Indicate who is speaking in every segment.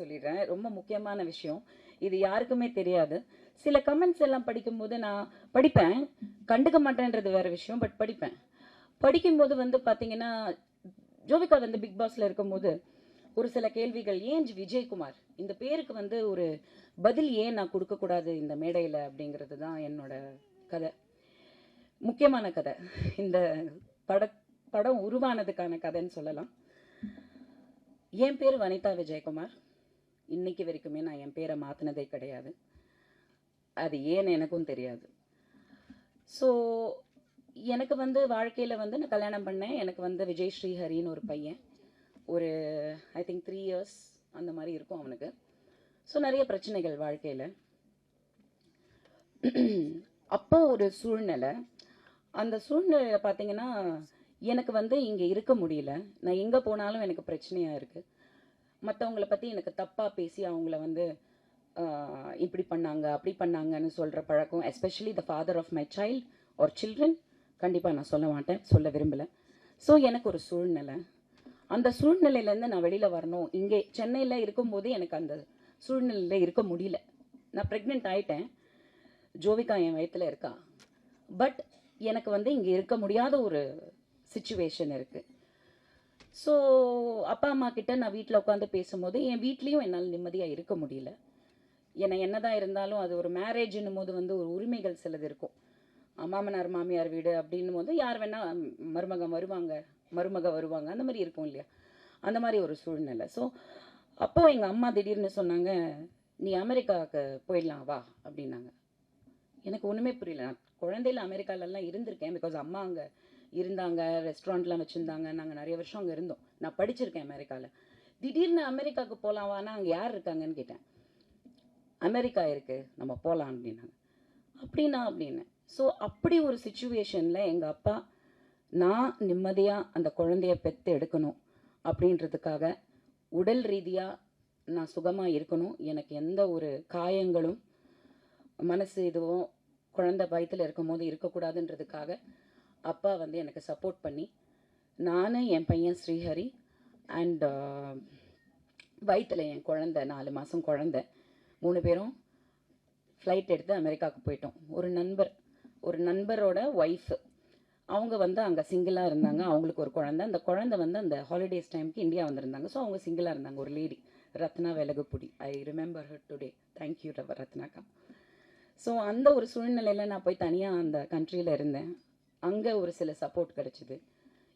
Speaker 1: சொல்லிடுறேன். ரொம்ப முக்கியமான விஷயம். இது யாருக்குமே தெரியாது. சில கமெண்ட்ஸ் எல்லாம் படிக்கும்போது நான் படிப்பேன். கண்டுக்க மாட்டேன்றது வேற விஷயம். பட் படிப்பேன். படிக்கும்போது வந்து பார்த்தீங்கன்னா, ஜோவிகா வந்து பிக் பாஸ்ல இருக்கும்போது ஒரு சில கேள்விகள், ஏன் விஜயகுமார் இந்த பேருக்கு வந்து ஒரு பதில் ஏன் நான் கொடுக்கக்கூடாது இந்த மேடையில் அப்படிங்கிறது தான் என்னோட கதை. முக்கியமான கதை. இந்த படம் உருவானதுக்கான கதைன்னு சொல்லலாம். என் பேர் வனிதா விஜயகுமார். இன்னைக்கு வரைக்குமே நான் என் பேரை மாற்றினதே கிடையாது. அது ஏன்னு எனக்கும் தெரியாது. ஸோ எனக்கு வந்து வாழ்க்கையில் வந்து நான் கல்யாணம் பண்ணேன். எனக்கு வந்து விஜய் ஸ்ரீஹரின்னு ஒரு பையன். ஒரு ஐ திங்க் 3 years அந்த மாதிரி இருக்கும் அவனுக்கு. ஸோ நிறைய பிரச்சனைகள் வாழ்க்கையில். அப்போ ஒரு சூழ்நிலை, அந்த சூழ்நிலையில் பார்த்தீங்கன்னா எனக்கு வந்து இங்கே இருக்க முடியல. நான் எங்கே போனாலும் எனக்கு பிரச்சனையாக இருக்குது. மற்றவங்கள பற்றி எனக்கு தப்பாக பேசி அவங்கள வந்து இப்படி பண்ணாங்க அப்படி பண்ணாங்கன்னு சொல்கிற பழக்கம், especially the father of my child or children, கண்டிப்பாக நான் சொல்ல மாட்டேன், சொல்ல விரும்பலை. ஸோ எனக்கு ஒரு சூழ்நிலை, அந்த சூழ்நிலையிலேருந்து நான் வெளியில் வரணும். இங்கே சென்னையில் இருக்கும்போது எனக்கு அந்த சூழ்நிலையில் இருக்க முடியல. நான் ப்ரெக்னென்ட் ஆகிட்டேன். ஜோவிகா என் வயிற்றில் இருக்கா. பட் எனக்கு வந்து இங்கே இருக்க முடியாத ஒரு சிச்சுவேஷன் இருக்குது. ஸோ அப்பா அம்மா கிட்ட நான் வீட்டில் உட்காந்து பேசும்போது என் வீட்லேயும் என்னால் நிம்மதியாக இருக்க முடியல. ஏன்னா என்னதான் இருந்தாலும் அது ஒரு மேரேஜ்னும் போது வந்து ஒரு உரிமைகள் சிலது இருக்கும். மாமனார் மாமியார் வீடு அப்படின்னும் போது யார் வேணால் மருமக வருவாங்க, அந்த மாதிரி இருக்கும் இல்லையா? அந்த மாதிரி ஒரு சூழ்நிலை. ஸோ அப்போது எங்கள் அம்மா திடீர்னு சொன்னாங்க, நீ அமெரிக்காவுக்கு போயிடலாம் வா அப்படின்னாங்க. எனக்கு ஒன்றுமே புரியல. நான் குழந்தையில் அமெரிக்காலெல்லாம் இருந்திருக்கேன். பிகாஸ் அம்மா அங்கே இருந்தாங்க, ரெஸ்டாரண்ட்லாம் வச்சுருந்தாங்க. நாங்கள் நிறைய வருஷம் அங்கே இருந்தோம். நான் படிச்சிருக்கேன் அமெரிக்காவில். திடீர்னு அமெரிக்காவுக்கு போகலாம் வானா, அங்கே யார் இருக்காங்கன்னு கேட்டேன். அமெரிக்கா இருக்குது, நம்ம போகலாம் அப்படின்னாங்க. அப்படின்னா அப்படின்னு. ஸோ அப்படி ஒரு சிச்சுவேஷனில் எங்கள் அப்பா நான் நிம்மதியாக அந்த குழந்தைய பெற்று எடுக்கணும் அப்படின்றதுக்காக, உடல் ரீதியாக நான் சுகமாக இருக்கணும், எனக்கு எந்த ஒரு காயங்களும் மனசு இதுவும் குழந்தை வயிற்றில் இருக்கும் போது இருக்கக்கூடாதுன்றதுக்காக அப்பா வந்து எனக்கு சப்போர்ட் பண்ணி, நான் என் பையன் ஸ்ரீஹரி அண்ட் வயிற்றில் என் குழந்தை 4 மாதம் குழந்தை, 3 பேரும் ஃப்ளைட் எடுத்து அமெரிக்காவுக்கு போயிட்டோம். ஒரு நண்பரோட ஒய்ஃபு, அவங்க வந்து அங்கே சிங்கிளாக இருந்தாங்க. அவங்களுக்கு ஒரு குழந்தை. அந்த குழந்தை வந்து அந்த ஹாலிடேஸ் டைமுக்கு இந்தியா வந்திருந்தாங்க. ஸோ அவங்க சிங்கிளாக இருந்தாங்க. ஒரு lady, Ratna Velagapudi. I remember her today. Thank you ரத்னாக்கா. ஸோ அந்த ஒரு சூழ்நிலையில் நான் போய் தனியாக அந்த கண்ட்ரியில் இருந்தேன். அங்கே ஒரு சில சப்போர்ட் கிடச்சிது.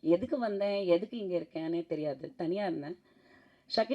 Speaker 1: எதுக்கு வந்தேன், எதுக்கு இங்கே இருக்கேன்னே தெரியாது. தனியாக இருந்தேன். ஷகில்